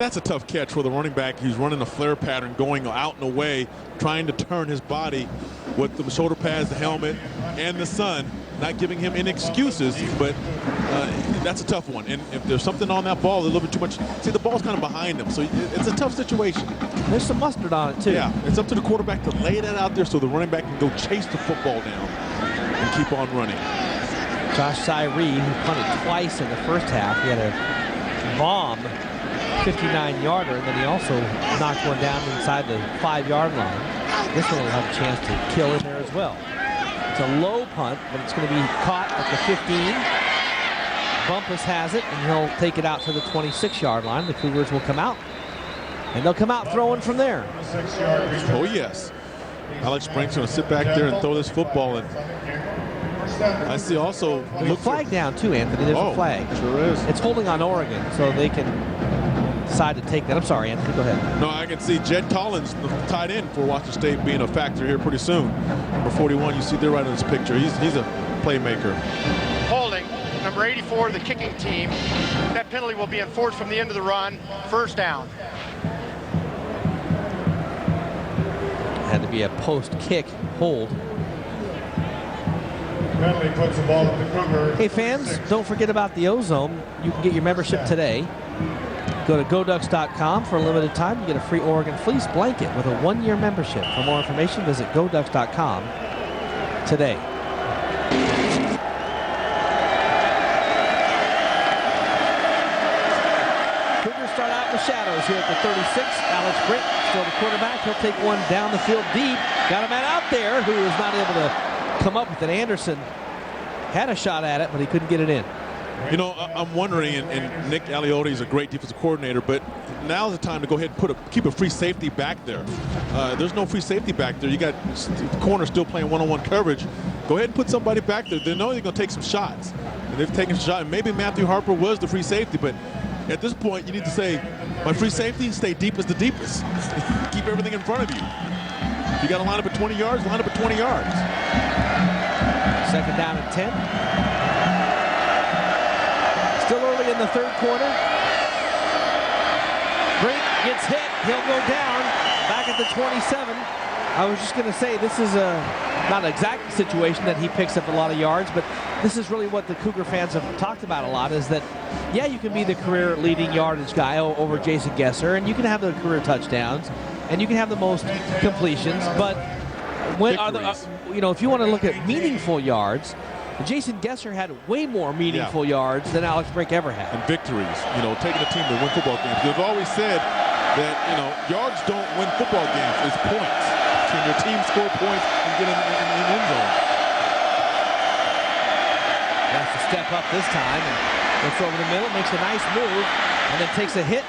That's a tough catch for the running back. He's running a flare pattern, going out and away, trying to turn his body with the shoulder pads, the helmet, and the sun, not giving him any excuses, but that's a tough one. And if there's something on that ball, a little bit too much. See, the ball's kind of behind him, so it's a tough situation. There's some mustard on it, too. Yeah, it's up to the quarterback to lay that out there so the running back can go chase the football down and keep on running. Josh Cyree, who punted twice in the first half, he had a bomb 59-yarder, and then he also knocked one down inside the 5-yard line. This one will have a chance to kill in there as well. It's a low punt, but it's going to be caught at the 15. Bumpus has it, and he'll take it out to the 26-yard line. The Cougars will come out, and they'll come out throwing from there. Oh, yes. Alex Brink's going to sit back there and throw this football. And I see also... There's a flag down, too, Anthony. There's a flag. Sure is. It's holding on Oregon, so they can decide to take that. I'm sorry, Anthony, go ahead. No, I can see Jed Collins, the tight end for Washington State, being a factor here pretty soon. Number 41, you see there right in this picture. He's a playmaker. Holding, number 84, the kicking team. That penalty will be enforced from the end of the run. First down. Had to be a post-kick hold. Penalty puts the ball at the Cougar. Hey, fans, don't forget about the Ozone. You can get your membership today. Go to GoDucks.com for a limited time. You get a free Oregon Fleece blanket with a 1-year membership. For more information, visit GoDucks.com today. Cougars start out in the shadows here at the 36. Alex Brink, still the quarterback. He'll take one down the field deep. Got a man out there who was not able to come up with it. Anderson had a shot at it, but he couldn't get it in. You know, I'm wondering, and Nick Aliotti is a great defensive coordinator, but now's the time to go ahead and keep a free safety back there. There's no free safety back there. You got the corner still playing one-on-one coverage. Go ahead and put somebody back there. They know they're going to take some shots. And they've taken a shot. And maybe Matthew Harper was the free safety, but at this point, you need to say, my free safety, stay deep as the deepest. Keep everything in front of you. If you got to line up at 20 yards, line up at 20 yards. Second down at 10. Still early in the third quarter. Brink gets hit. He'll go down back at the 27. I was just going to say, this is not an exact situation that he picks up a lot of yards, but this is really what the Cougar fans have talked about a lot, is that, yeah, you can be the career leading yardage guy over Jason Gesser, and you can have the career touchdowns, and you can have the most completions, but when if you want to look at meaningful yards, Jason Gesser had way more meaningful yards than Alex Brink ever had. And victories, taking a team to win football games. They've always said that, yards don't win football games, it's points. Can your team score points and get in the end zone? Has to step up this time and looks over the middle, makes a nice move, and then takes a hit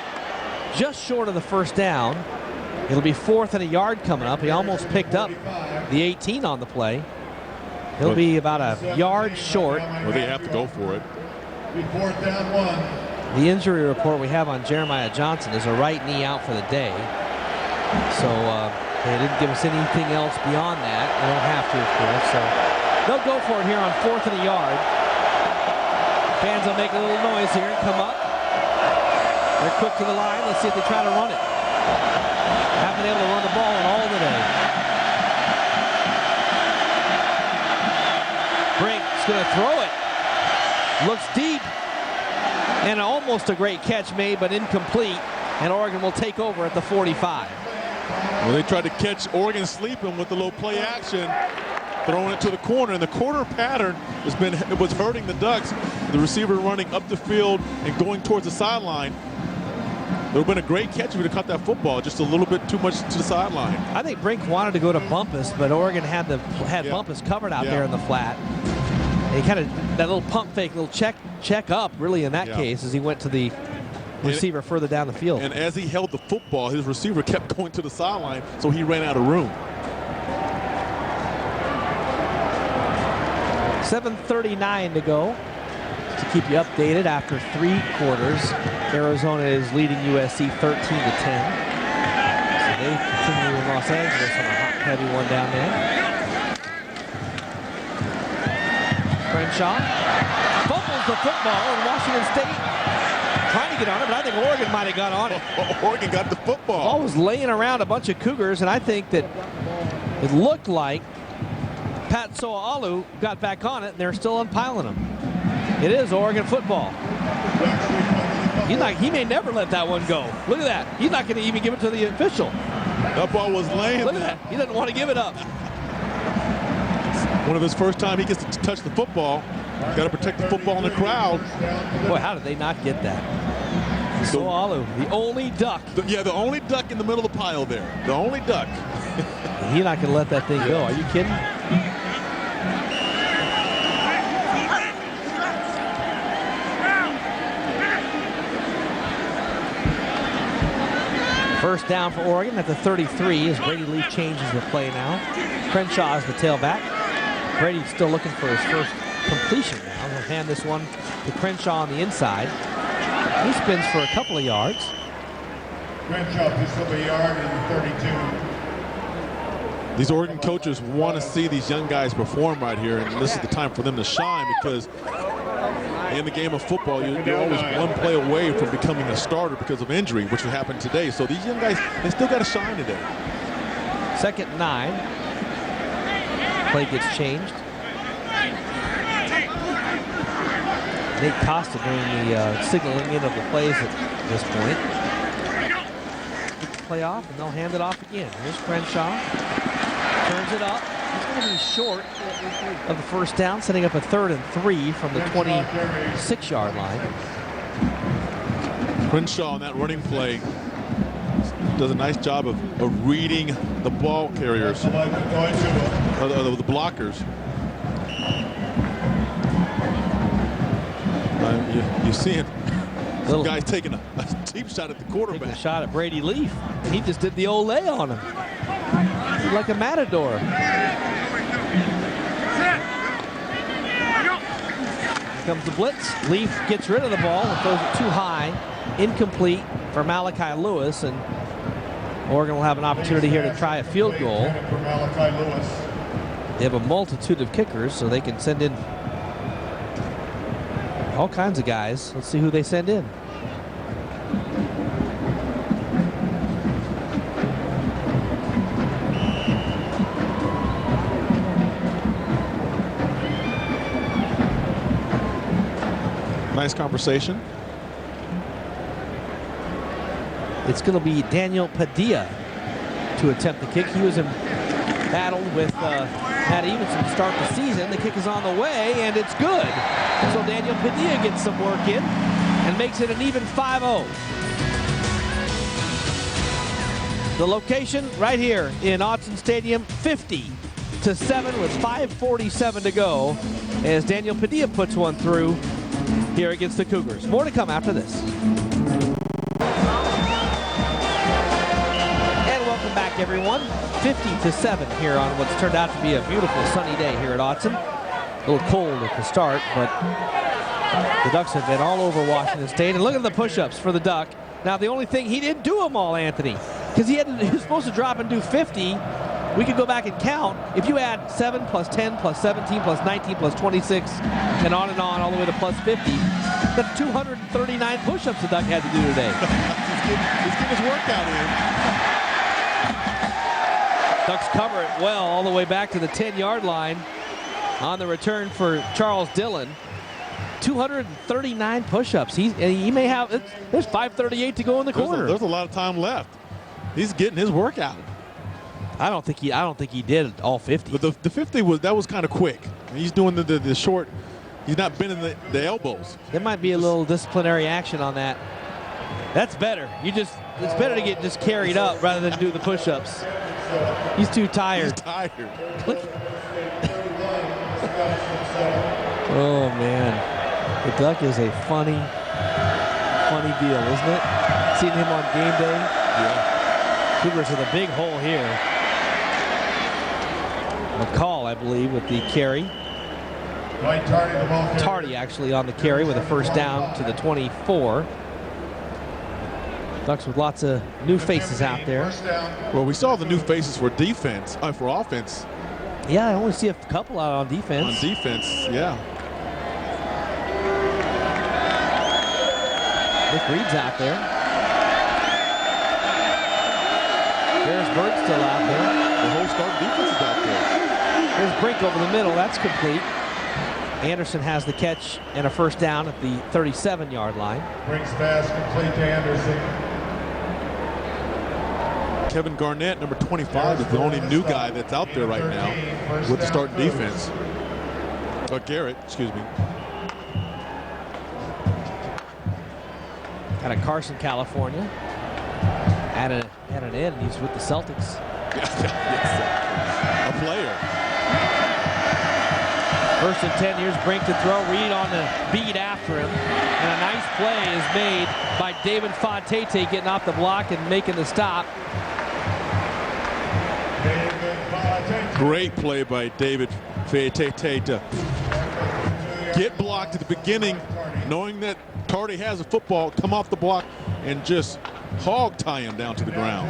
just short of the first down. It'll be 4th and a yard coming up. He almost picked up the 18 on the play. He'll be about a yard short. Well, they have to go for it. 4th down 1. The injury report we have on Jeremiah Johnson is a right knee out for the day. So they didn't give us anything else beyond that. They don't have to, of course. So they'll go for it here on 4th and a yard. Fans will make a little noise here and come up. They're quick to the line. Let's see if they try to run it. Haven't been able to run the ball at all today. Brink's going to throw it. Looks deep. And almost a great catch made, but incomplete. And Oregon will take over at the 45. Well, they tried to catch Oregon sleeping with the little play action, throwing it to the corner. And the corner pattern was hurting the Ducks. The receiver running up the field and going towards the sideline. It would have been a great catch if we had caught that football, just a little bit too much to the sideline. I think Brink wanted to go to Bumpus, but Oregon had Bumpus covered out there in the flat. And he kind of, that little pump fake, little check up, really, in that case, as he went to the receiver further down the field. And as he held the football, his receiver kept going to the sideline, so he ran out of room. 7:39 to go. To keep you updated, after 3 quarters, Arizona is leading USC 13-10. So they continue in Los Angeles on a hot, heavy one down there. Crenshaw fumbles the football, and Washington State trying to get on it, but I think Oregon might have got on it. Oregon got the football. Ball was laying around a bunch of Cougars, and I think that it looked like Pat So'alu got back on it, and they're still unpiling him. It is Oregon football. He may never let that one go. Look at that. He's not going to even give it to the official. That ball was laying Look at there. that. He doesn't want to give it up. One of his first time he gets to touch the football. Got to protect the football in the crowd. Boy, how did they not get that? So'alu, the only duck. The only duck in the middle of the pile there. The only duck. He's not going to let that thing go. Are you kidding? First down for Oregon at the 33 as Brady Leaf changes the play now. Crenshaw is the tailback. Brady's still looking for his first completion now. He'll hand this one to Crenshaw on the inside. He spins for a couple of yards. Crenshaw picks up a yard in the 32. These Oregon coaches want to see these young guys perform right here, and this is the time for them to shine, because in the game of football, you're always one play away from becoming a starter because of injury, which will happen today. So these young guys, they still got to shine today. 2nd and 9. Play gets changed. Nate Costa doing the signaling in of the plays at this point. Get the play off, and they'll hand it off again. Here's Crenshaw. Turns it up. He's going to be short of the first down, setting up a 3rd and 3 from the 26-yard line. Crenshaw on that running play does a nice job of reading the ball carriers, the blockers. You're seeing some guys taking a deep shot at the quarterback. Taking a shot at Brady Leaf, and he just did the ole on him. Like a matador. Here comes the blitz. Leaf gets rid of the ball and throws it too high. Incomplete for Malachi Lewis, and Oregon will have an opportunity here to try a field goal. They have a multitude of kickers, so they can send in all kinds of guys. Let's see who they send in. Nice conversation. It's going to be Daniel Padilla to attempt the kick. He was battled with Matt Evenson to start the season. The kick is on the way, and it's good. So Daniel Padilla gets some work in and makes it an even 5-0. The location right here in Autzen Stadium, 50-7 with 5:47 to go as Daniel Padilla puts one through here against the Cougars. More to come after this. And welcome back, everyone. 50-7 here on what's turned out to be a beautiful sunny day here at Autzen. A little cold at the start, but the Ducks have been all over Washington State. And look at the push-ups for the Duck. Now, the only thing, he didn't do them all, Anthony, because he was supposed to drop and do 50. We could go back and count. If you add 7 plus 10 plus 17 plus 19 plus 26 and on all the way to plus 50, that's 239 push-ups the Duck had to do today. He's getting his workout in. Ducks cover it well all the way back to the 10-yard line on the return for Charles Dillon. 239 push-ups. He may have, there's 5:38 to go in the quarter. There's a lot of time left. He's getting his workout. I don't think he did all 50. But the 50 was kind of quick. He's doing the short. He's not bending the elbows. There might be a little disciplinary action on that. That's better. It's better to get just carried up rather than do the push-ups. He's too tired. He's tired. Oh man, the Duck is a funny deal, isn't it? Seeing him on game day. Yeah. Cougars with a big hole here. McCall, I believe, with the carry. Tardy actually on the carry with a first down to the 24. Ducks with lots of new faces out there. Well, we saw the new faces for defense, for offense. Yeah, I only see a couple out on defense. On defense, yeah. Nick Reed's out there. There's Bird still out there. The whole starting defense is out there. There's Brink over the middle. That's complete. Anderson has the catch and a first down at the 37-yard line. Brink's pass complete to Anderson. Kevin Garnett, number 25, is the only new guy that's out there right now with the starting defense. Garrett, excuse me. Out of Carson, California. At an end, he's with the Celtics. A player. First and 10, here's Brink to throw. Reed on the beat after him. And a nice play is made by David Fatete, getting off the block and making the stop. Great play by David Fatete to get blocked at the beginning, knowing that Tardy has a football, come off the block and just hog tie him down to the ground.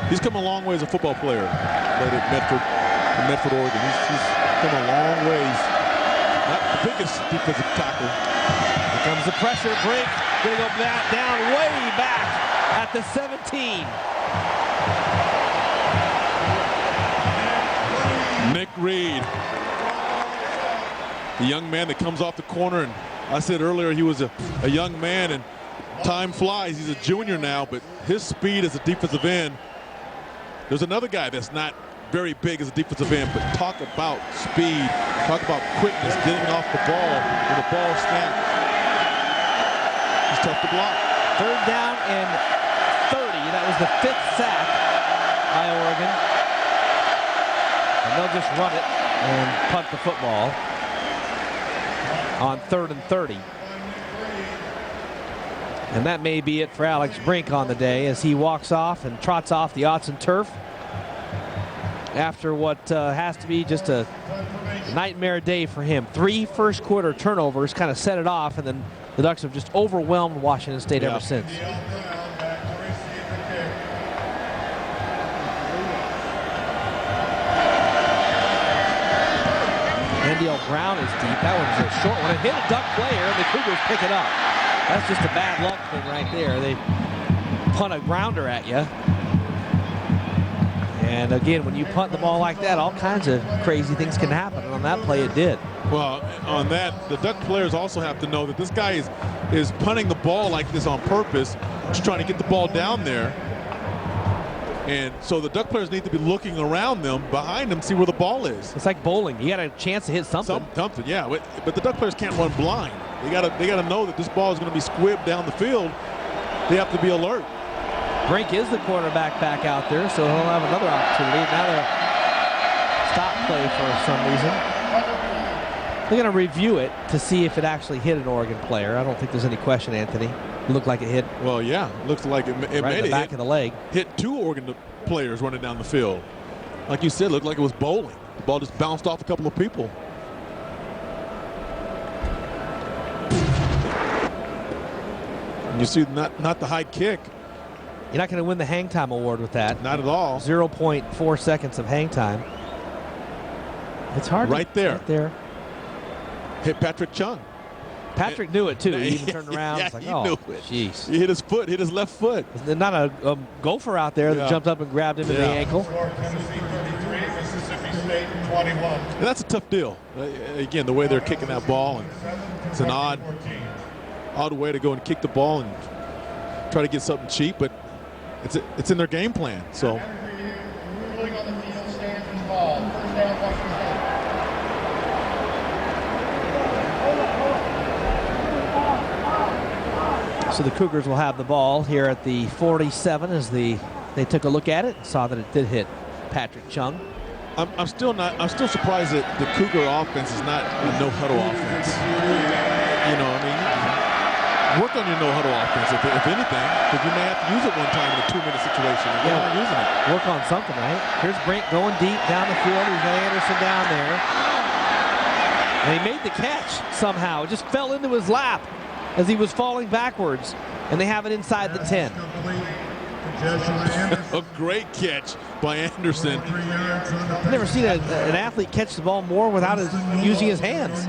He's come a long way as a football player. Played at Medford, Oregon. He's come a long ways. Not the biggest defensive tackle. Here comes the pressure. Brink gonna go back down, way back at the 17. Nick Reed, the young man that comes off the corner, and I said earlier he was a young man, and time flies. He's a junior now, but his speed as a defensive end. There's another guy that's not very big as a defensive end, but talk about speed, talk about quickness, getting off the ball when the ball snapped. He's tough to block. Third down and 30. That was the 5th sack by Oregon. And they'll just run it and punt the football on 3rd and 30. And that may be it for Alex Brink on the day as he walks off and trots off the Autzen turf after what has to be just a nightmare day for him. 3 first-quarter turnovers kind of set it off, and then the Ducks have just overwhelmed Washington State ever since. Andiel Brown is deep. That one's a short one. It hit a Duck player, and the Cougars pick it up. That's just a bad luck thing right there. They punt a grounder at you. And again, when you punt the ball like that, all kinds of crazy things can happen. And on that play, it did. Well, on that, the Duck players also have to know that this guy is punting the ball like this on purpose, just trying to get the ball down there. And so the Duck players need to be looking around them, behind them, see where the ball is. It's like bowling. You got a chance to hit something. Something, yeah. But the Duck players can't run blind. They gotta know that this ball is going to be squibbed down the field. They have to be alert. Brink is the quarterback back out there, so he'll have another opportunity. Now a stop play for some reason. They're going to review it to see if it actually hit an Oregon player. I don't think there's any question, Anthony. It looked like it hit. Well, yeah, looks like it right made in the back of the leg. Hit 2 Oregon players running down the field. Like you said, it looked like it was bowling. The ball just bounced off a couple of people. And you see, not the high kick. You're not going to win the hang time award with that. Not at all. 0.4 seconds of hang time. It's hard. Right there. Right there. Hit Patrick Chung. Patrick knew it too. He even turned around. Yeah, it's like, he oh, knew it. jeez. He hit his foot, hit his left foot. There's not a gopher out there that jumped up and grabbed him in the ankle. Tennessee 33, Mississippi State 21. And that's a tough deal. Again, the way they're kicking that ball, and it's an odd way to go and kick the ball and try to get something cheap, but it's in their game plan. So. Ruling on the field stands and ball. First down, Washington State. So the Cougars will have the ball here at the 47 as they took a look at it and saw that it did hit Patrick Chung. I'm still surprised that the Cougar offense is not a no huddle offense. You know, I mean, work on your no huddle offense if anything, because you may have to use it one time in a 2-minute situation. And they're not using it. Work on something, right? Here's Brink going deep down the field. He's got Anderson down there. And he made the catch somehow. It just fell into his lap as he was falling backwards. And they have it inside the 10. A great catch by Anderson. I've never seen an athlete catch the ball more without using his hands.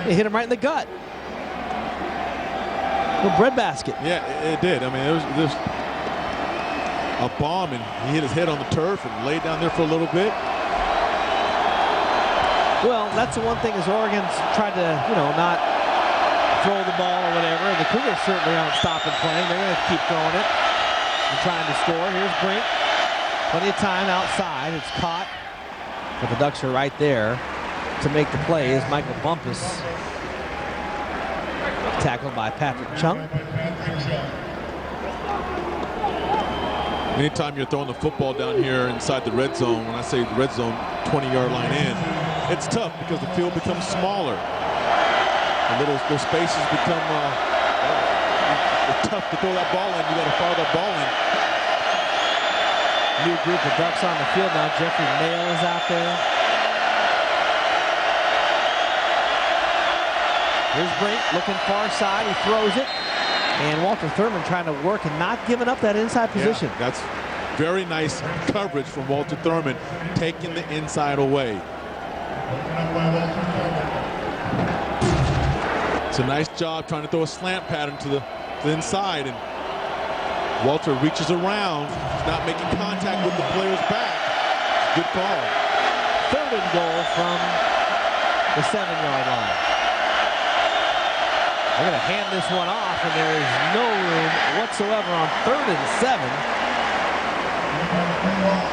It hit him right in the gut. The breadbasket. Yeah, it did. I mean, there's a bomb, and he hit his head on the turf and laid down there for a little bit. Well, that's the one thing is Oregon's tried to, not throw the ball or whatever. The Cougars certainly aren't stopping playing. They're going to keep throwing it and trying to score. Here's Brink. Plenty of time outside. It's caught. But the Ducks are right there to make the play is Michael Bumpus. Tackled by Patrick Chung. Anytime you're throwing the football down here inside the red zone, when I say the red zone, 20-yard line in, it's tough because the field becomes smaller. Those spaces become it's tough to throw that ball in. You got to follow that ball in. New group of Ducks on the field now. Jeffrey Mayle is out there. Here's Brink looking far side. He throws it. And Walter Thurman trying to work and not giving up that inside position. Yeah, that's very nice coverage from Walter Thurman, taking the inside away. It's a nice job trying to throw a slant pattern to the inside, and Walter reaches around. He's not making contact with the player's back. Good call. 3rd and goal from the 7-yard line. They're going to hand this one off, and there is no room whatsoever on 3rd and 7.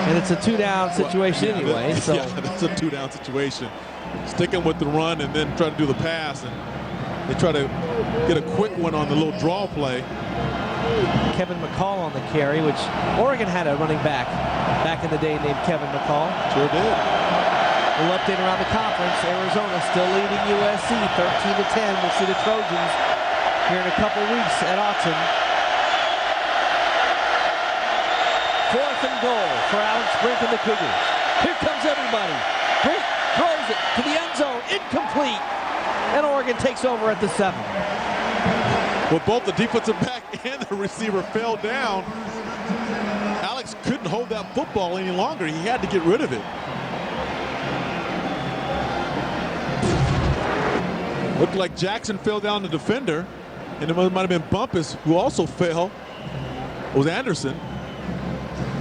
And it's a 2-down situation anyway. So yeah, that's a 2-down situation. Sticking with the run and then try to do the pass, and they try to get a quick one on the little draw play. Kevin McCall on the carry, which Oregon had a running back in the day named Kevin McCall. Sure did. A little update around the conference. Arizona still leading USC 13-10. We'll see the Trojans here in a couple weeks at Autzen. 4th and goal for Alex Brink and the Cougars. Here comes everybody. Brink throws it to the end zone. Incomplete. And Oregon takes over at the 7. Well, both the defensive back and the receiver fell down. Alex couldn't hold that football any longer. He had to get rid of it. Looked like Jackson fell down the defender, and it might have been Bumpus who also fell. It was Anderson.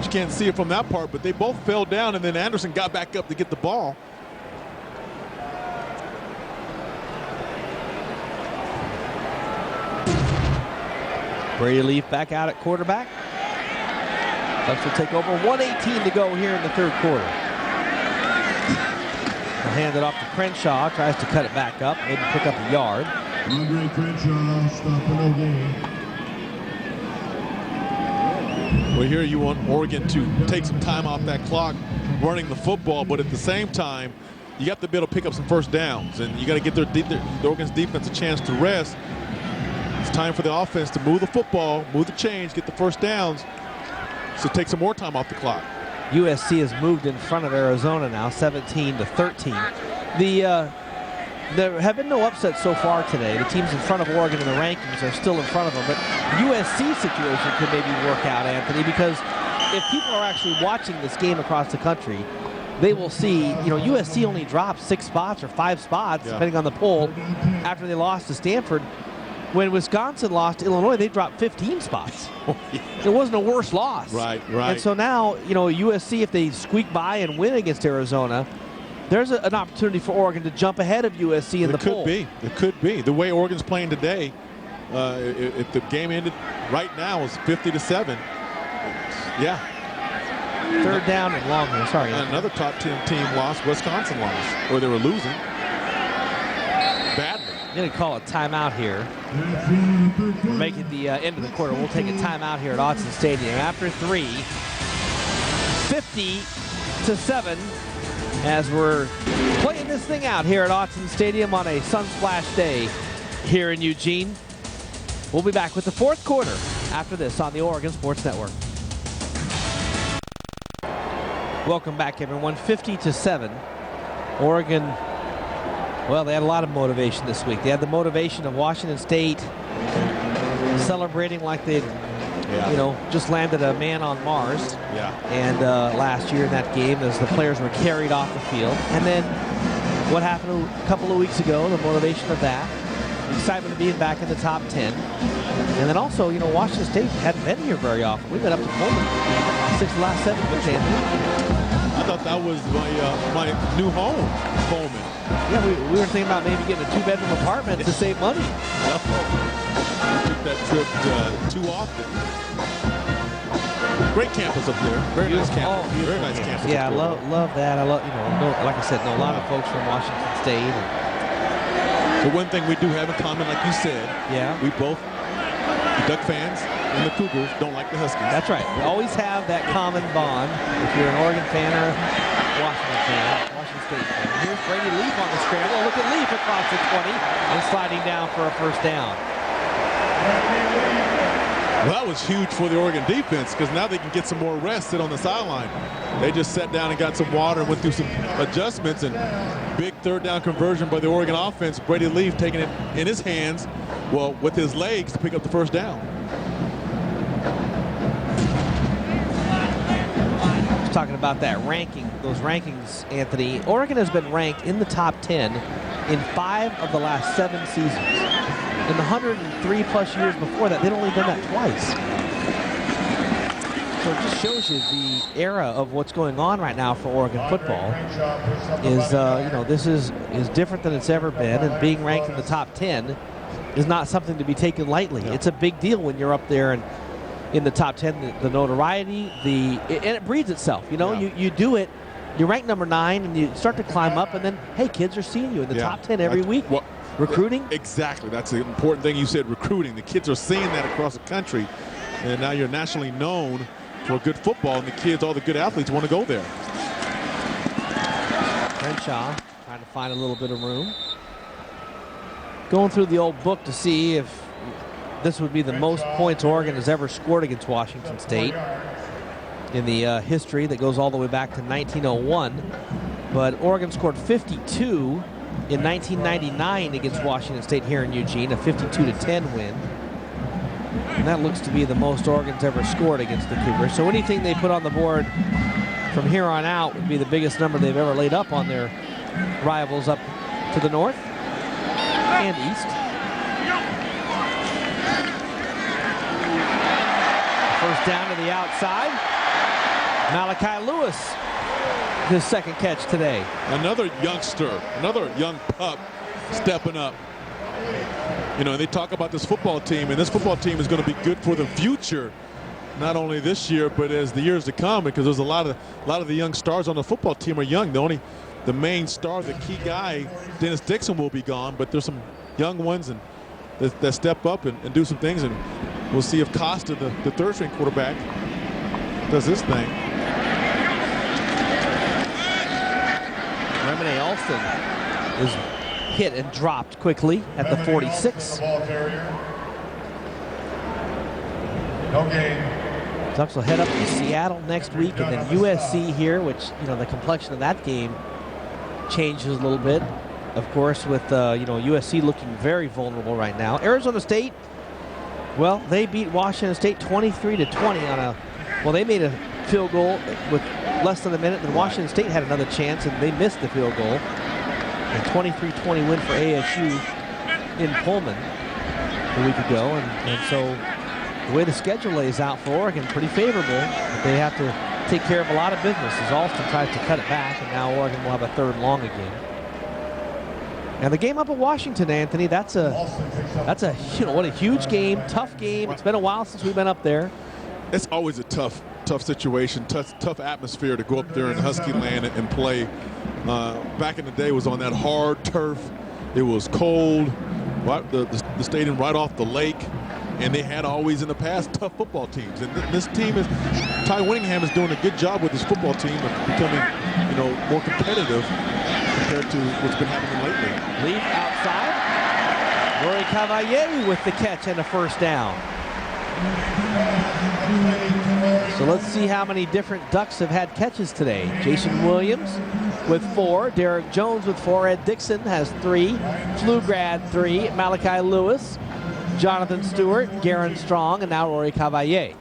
You can't see it from that part, but they both fell down, and then Anderson got back up to get the ball. Brady Leaf back out at quarterback. Ducks will take over. 1:18 to go here in the 3rd quarter. They'll hand it off to Crenshaw. Tries to cut it back up. Maybe pick up a yard. Andre Crenshaw stopping the game. Well, here you want Oregon to take some time off that clock running the football, but at the same time, you got to be able to pick up some first downs, and you got to get the Oregon's defense a chance to rest. It's time for the offense to move the football, move the chains, get the first downs, so take some more time off the clock. USC has moved in front of Arizona now, 17-13. There have been no upsets so far today. The teams in front of Oregon in the rankings are still in front of them, but USC situation could maybe work out, Anthony, because if people are actually watching this game across the country, they will see, USC only dropped 6 spots or 5 spots, depending on the poll, after they lost to Stanford. When Wisconsin lost to Illinois, they dropped 15 spots. It wasn't a worse loss. Right. And so now, USC, if they squeak by and win against Arizona, there's an opportunity for Oregon to jump ahead of USC in the poll. It could be. The way Oregon's playing today, if the game ended right now, it's 50-7. Yeah. 3rd down and long here. Sorry. Another top 10 team lost. Wisconsin lost, or they were losing badly. I'm going to call a timeout here. We're making the end of the quarter. We'll take a timeout here at Autzen Stadium. After 3, 50-7, as we're playing this thing out here at Autzen Stadium on a Sunsplash day here in Eugene. We'll be back with the 4th quarter after this on the Oregon Sports Network. Welcome back, everyone. 50-7. Oregon, well, they had a lot of motivation this week. They had the motivation of Washington State celebrating like they'd, just landed a man on Mars. Yeah. And last year in that game, as the players were carried off the field. And then what happened a couple of weeks ago, the motivation of that. excitement of being back in the top 10. And then also, you know, Washington State hadn't been here very often. We've been up to Pullman 6 of the last 7 years, Anthony. I thought that was my new home, Pullman. Yeah, we were thinking about maybe getting a 2-bedroom apartment to save money. I took that trip too often. Great campus up there. Very nice campus. Very nice campus. Yeah, I love that. I love, you know, like I said, know a lot of folks from Washington State. And the one thing we do have in common, like you said, we both, the Duck fans and the Cougars, don't like the Huskies. That's right. We always have that common bond. If you're an Oregon fan or a Washington fan, Washington State fan. Here's Brady Leaf on the scramble. Look at Leaf across the 20 and sliding down for a first down. Well, that was huge for the Oregon defense because now they can get some more rest, sit on the sideline. They just sat down and got some water and went through some adjustments, and big third down conversion by the Oregon offense. Brady Leaf taking it in his hands, well, with his legs to pick up the first down. Talking about that ranking, those rankings, Anthony. Oregon has been ranked in the top 10 in 5 of the last 7 seasons. In the 103 plus years before that, they'd only done that twice. So it just shows you the era of what's going on right now for Oregon football. Is you know, this is different than it's ever been, and being ranked in the top 10 is not something to be taken lightly. It's a big deal when you're up there and in the top 10, the notoriety, and it breeds itself. You know, you do it, you rank number 9, and you start to climb up, and then, hey, kids are seeing you in the top 10 every week. Well, recruiting? Exactly. That's the important thing you said, recruiting. The kids are seeing that across the country, and now you're nationally known for good football, and the kids, all the good athletes, want to go there. Crenshaw trying to find a little bit of room. Going through the old book to see if this would be the most points Oregon has ever scored against Washington State in the history that goes all the way back to 1901. But Oregon scored 52 in 1999 against Washington State here in Eugene, a 52-10 win. And that looks to be the most Oregon's ever scored against the Cougars. So anything they put on the board from here on out would be the biggest number they've ever laid up on their rivals up to the north and east. First down to the outside. Malachi Lewis, his second catch today. Another youngster, another young pup stepping up. You know, they talk about this football team, and this football team is going to be good for the future, not only this year, but as the years to come, because there's a lot of the young stars on the football team are young. The main star, the key guy, Dennis Dixon, will be gone, but there's some young ones and that step up and do some things, and we'll see if Costa, the third-string quarterback, does this thing. Remine Alston is hit and dropped quickly at the 46. Ducks will head up to Seattle next week, and then USC here, which, you know, the complexion of that game changes a little bit, of course, with you know, USC looking very vulnerable right now. Arizona State, well, they beat Washington State 23-20 on a, well, they made a field goal with less than a minute, and Washington State had another chance, and they missed the field goal. A 23-20 win for ASU in Pullman a week ago, and so the way the schedule lays out for Oregon, pretty favorable. But they have to take care of a lot of business as Alston tries to cut it back, and now Oregon will have a third long again. And the game up at Washington, Anthony, that's a you know, what a huge game, tough game. It's been a while since we've been up there. It's always a tough situation, tough atmosphere to go up there in Husky land and play. Back in the day, it was on that hard turf. It was cold. Right, the stadium right off the lake, and they had always in the past tough football teams. And this team is, Ty Winningham is doing a good job with his football team of becoming, you know, more competitive compared to what's been happening lately. Leaf outside. Rory Cavalier with the catch and a first down. So let's see how many different Ducks have had catches today. Jason Williams with 4, Derek Jones with 4, Ed Dixon has 3, Pflugrad 3, Malachi Lewis, Jonathan Stewart, Garen Strong, and now Rory Cavalier.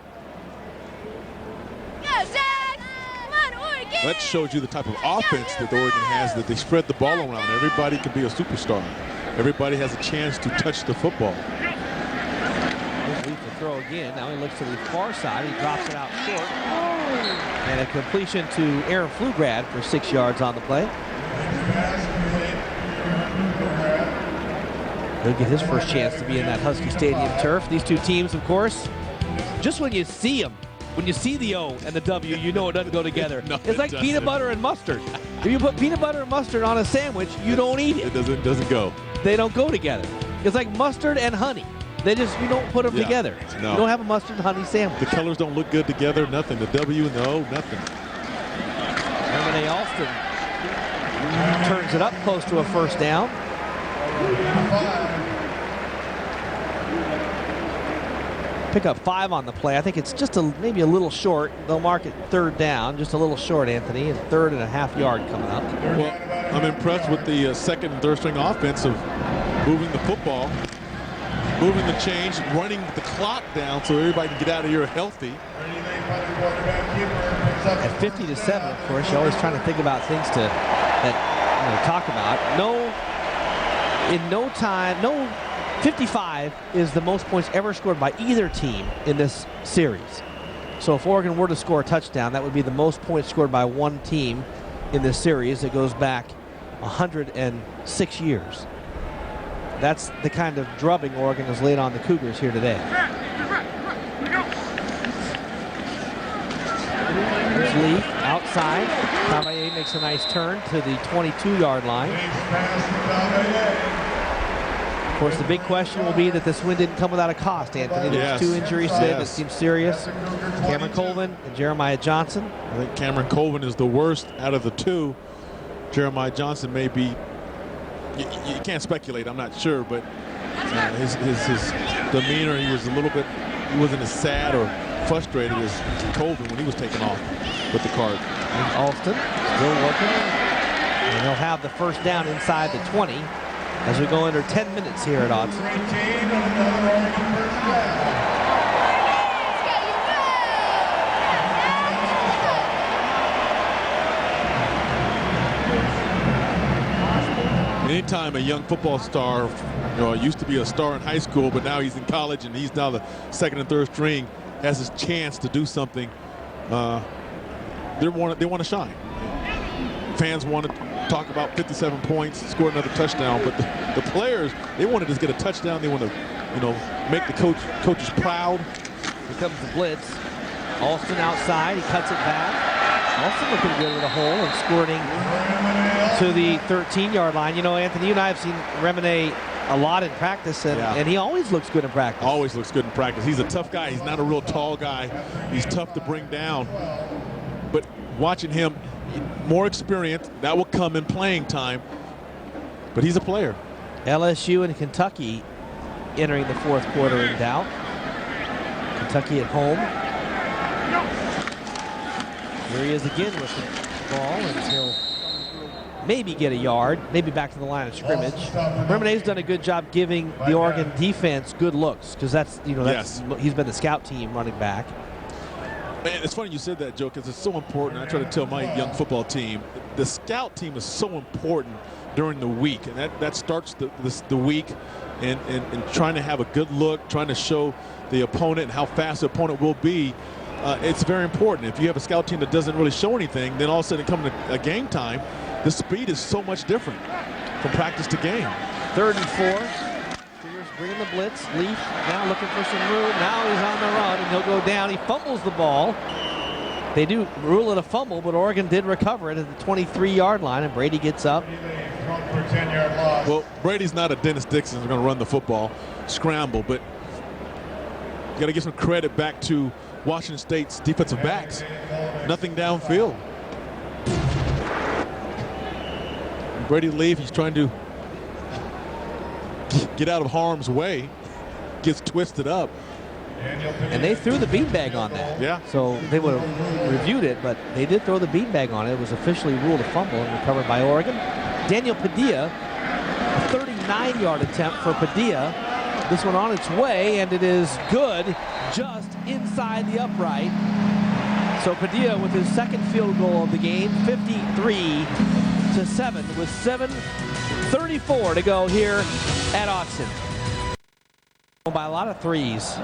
That shows you the type of offense that Oregon has, that they spread the ball around. Everybody can be a superstar. everybody has a chance to touch the football. Here's Leaf to throw again. Now he looks to the far side. He drops it out short. And a completion to Aaron Pflugrad for 6 yards on the play. He'll get his first chance to be in that Husky Stadium turf. These two teams, of course, just when you see them, when you see the O and the W, you know it doesn't go together. No, it's like doesn't. peanut butter and mustard. If you put peanut butter and mustard on a sandwich, you don't eat it. It doesn't go. They don't go together. It's like mustard and honey. You don't put them together. No. You don't have a mustard and honey sandwich. The colors don't look good together. Nothing. The W and the O, nothing. Renee Alston turns it up close to a first down. Pick up 5 on the play. I think it's just maybe a little short. They'll mark it 3rd down, just a little short, Anthony, and 3rd and a half yard coming up. Well, I'm impressed with the second and third string offense of moving the football, moving the change, running the clock down so everybody can get out of here healthy. At 50-7, of course, you're always trying to think about things to talk about. In no time, 55 is the most points ever scored by either team in this series. So if Oregon were to score a touchdown, that would be the most points scored by one team in this series. It goes back 106 years. That's the kind of drubbing Oregon has laid on the Cougars here today. Here's Lee outside. Cavalle makes a nice turn to the 22-yard line. Of course, the big question will be that this win didn't come without a cost, Anthony. There's 2 injuries today that seem serious. Cameron Colvin and Jeremiah Johnson. I think Cameron Colvin is the worst out of the 2. Jeremiah Johnson may be, you can't speculate, I'm not sure, but his demeanor, he wasn't as sad or frustrated as Colvin when he was taken off with the card. And Alston still working. And he'll have the first down inside the 20. As we go under 10 minutes here at Autzen. Anytime a young football star, used to be a star in high school, but now he's in college and he's now the second and third string, has his chance to do something, they want to shine. Fans want to talk about 57 points, score another touchdown, but the players, they want to just get a touchdown. They want to, make the coaches proud. Here comes the blitz. Alston outside, he cuts it back. Alston looking good with a hole and squirting to the 13-yard line. Anthony, you and I have seen Remine a lot in practice, and he always looks good in practice. Always looks good in practice. He's a tough guy. He's not a real tall guy. He's tough to bring down. But watching him, more experience, that will come in playing time. But he's a player. LSU and Kentucky entering the 4th quarter in doubt. Kentucky at home. Here he is again with the ball, and he'll maybe get a yard, maybe back to the line of scrimmage. Remine's done a good job giving the Oregon defense good looks, because he's been the scout team running back. Man, it's funny you said that, Joe, because it's so important. I try to tell my young football team, the scout team is so important during the week, and that starts the week and trying to have a good look, trying to show the opponent and how fast the opponent will be. It's very important. If you have a scout team that doesn't really show anything, then all of a sudden coming to a game time, the speed is so much different from practice to game. 3rd and 4. Cougars bringing the blitz. Leaf now looking for some room. Now he's on the run, and he'll go down. He fumbles the ball. They do rule it a fumble, but Oregon did recover it at the 23-yard line, and Brady gets up. Well, Brady's not a Dennis Dixon who's going to run the football, scramble, but you got to give some credit back to Washington State's defensive backs. Nothing downfield. Brady Leaf, he's trying to get out of harm's way, gets twisted up. And they threw the beanbag on that. Yeah. So they would have reviewed it, but they did throw the beanbag on it. It was officially ruled a fumble and recovered by Oregon. Daniel Padilla, a 39-yard attempt for Padilla. This one on its way, and it is good, just inside the upright. So Padilla with his second field goal of the game, 53-7, with 2:34 to go here at Autzen. By a lot of threes.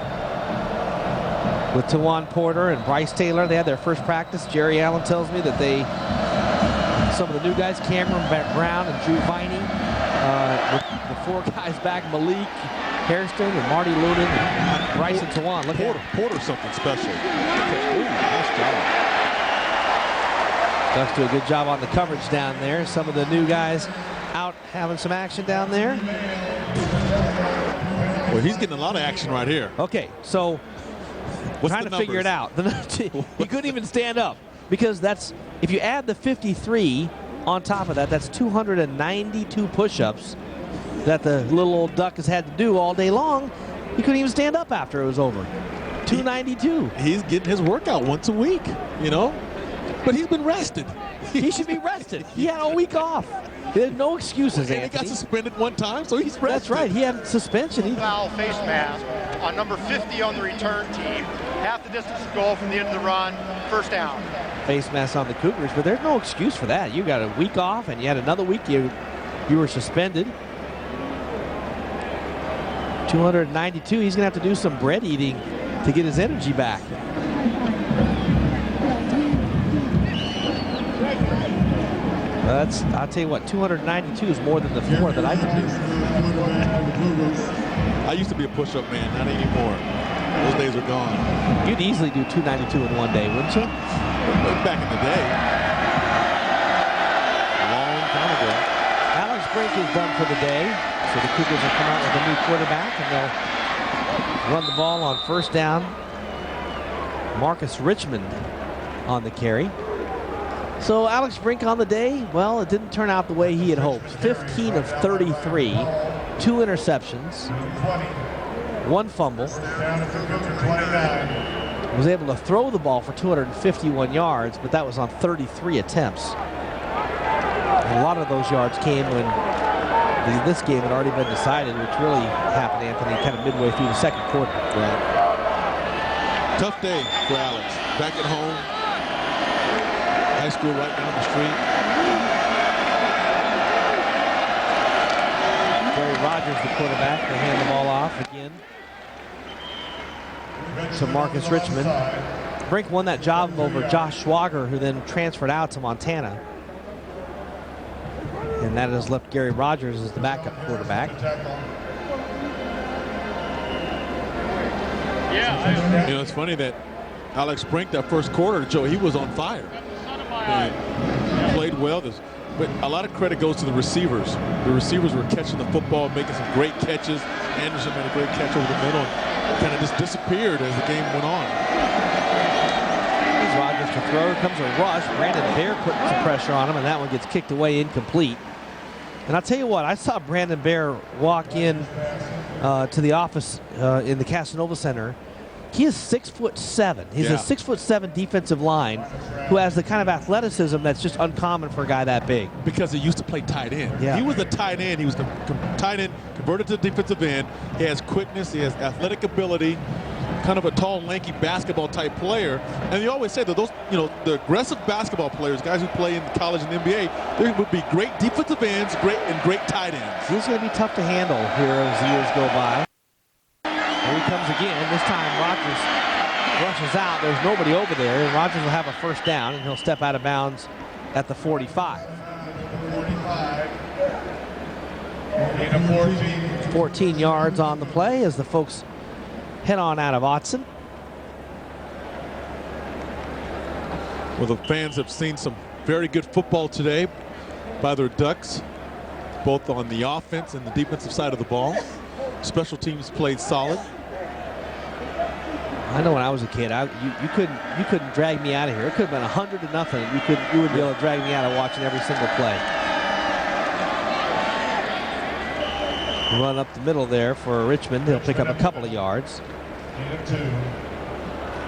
With Tawan Porter and Bryce Taylor, they had their first practice. Jerry Allen tells me that some of the new guys, Cameron Brown and Drew Viney, with the 4 guys back, Malik Hairston and Marty Lunan and Bryce and Tawan. Look at Porter's something special. Ooh, nice job. Ducks do a good job on the coverage down there. Some of the new guys out having some action down there. Well, he's getting a lot of action right here. Okay, so trying to figure it out. He couldn't even stand up because that's, if you add the 53 on top of that, that's 292 push-ups that the little old duck has had to do all day long. He couldn't even stand up after it was over. 292. He's getting his workout once a week, you know, but he's been rested. He should be rested. He had a week off. There's no excuses, And Anthony. he got suspended one time, so he's rested. That's right. He had suspension. Foul face mask on number 50 on the return team. Half the distance to go from the end of the run. First down. Face mask on the Cougars, but there's no excuse for that. You got a week off, and you had another week you were suspended. 292. He's going to have to do some bread eating to get his energy back. I'll tell you what, 292 is more than the 4 that I can do. I used to be a push-up man, not anymore. Those days are gone. You'd easily do 292 in one day, wouldn't you? Back in the day. A long time ago. Alex Brink is done for the day. So the Cougars will come out with a new quarterback, and they'll run the ball on first down. Marcus Richmond on the carry. So Alex Brink on the day, well, it didn't turn out the way he had hoped. 15 of 33, 2 interceptions, 1 fumble. Was able to throw the ball for 251 yards, but that was on 33 attempts. A lot of those yards came when this game had already been decided, which really happened, Anthony, kind of midway through the second quarter. Right. Tough day for Alex. Back at home. High school right down the street. Gary Rogers, the quarterback, to hand the ball off again. So Marcus Richmond. Brink won that job over Josh Schwager, who then transferred out to Montana. And that has left Gary Rogers as the backup quarterback. You know, it's funny that Alex Brink, that first quarter, Joe, he was on fire. He played well. But a lot of credit goes to the receivers. The receivers were catching the football, making some great catches. Anderson made a great catch over the middle and kind of just disappeared as the game went on. Here's Rogers to throw. Here comes a rush. Brandon Bear putting some pressure on him, and that one gets kicked away incomplete. And I'll tell you what, I saw Brandon Bear walk in to the office in the Casanova Center. He is 6'7". He's a 6'7" defensive line who has the kind of athleticism that's just uncommon for a guy that big. Because he used to play tight end. Yeah. He was the tight end. He was the tight end converted to defensive end. He has quickness. He has athletic ability. Kind of a tall, lanky basketball type player. And you always say that those, you know, the aggressive basketball players, guys who play in college and the NBA, they would be great defensive ends, great tight ends. He's going to be tough to handle here as the years go by. Here he comes again. This time Rogers rushes out. There's nobody over there, and Rogers will have a first down, and he'll step out of bounds at the 45. 14 yards on the play as the folks head on out of Autzen. Well, the fans have seen some very good football today by their Ducks, both on the offense and the defensive side of the ball. Special teams played solid. I know when I was a kid, you couldn't drag me out of here. It could have been 100-0. You wouldn't be able to drag me out of watching every single play. Run up the middle there for Richmond. He'll pick up a couple of yards.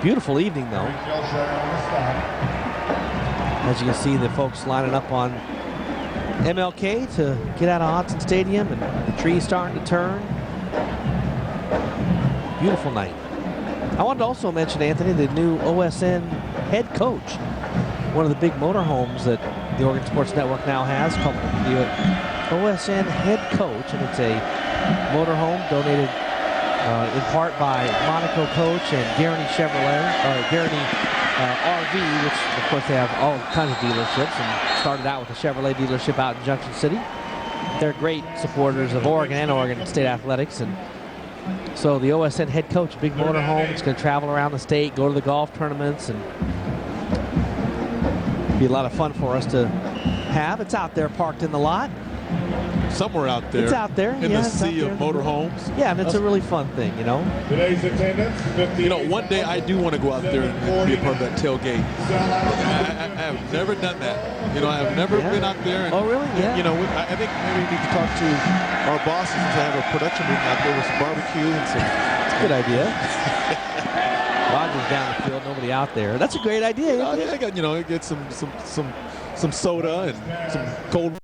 Beautiful evening, though. As you can see, the folks lining up on MLK to get out of Autzen Stadium, and the trees starting to turn. Beautiful night. I wanted to also mention, Anthony, the new OSN head coach. One of the big motorhomes that the Oregon Sports Network now has, called the OSN head coach, and it's a motorhome donated in part by Monaco Coach and Guaranty Chevrolet, Guaranty RV, which of course they have all kinds of dealerships, and started out with a Chevrolet dealership out in Junction City. They're great supporters of Oregon and Oregon State athletics, and so the OSN head coach, big motorhome, is going to travel around the state, go to the golf tournaments, and be a lot of fun for us to have. It's out there parked in the lot. Somewhere out there. It's out there. In the sea of motorhomes. Yeah, and it's a really fun thing, you know. Today's attendance, 50. You know, one day I do want to go out there and be a part of that tailgate. I have never done that. You know, I've never been out there. And, oh, really? Yeah. You know, I think maybe we need to talk to our bosses to have a production meeting out there with some barbecue and some. That's a good idea. Rogers down the field, nobody out there. That's a great idea. I got, you know, get some soda and some cold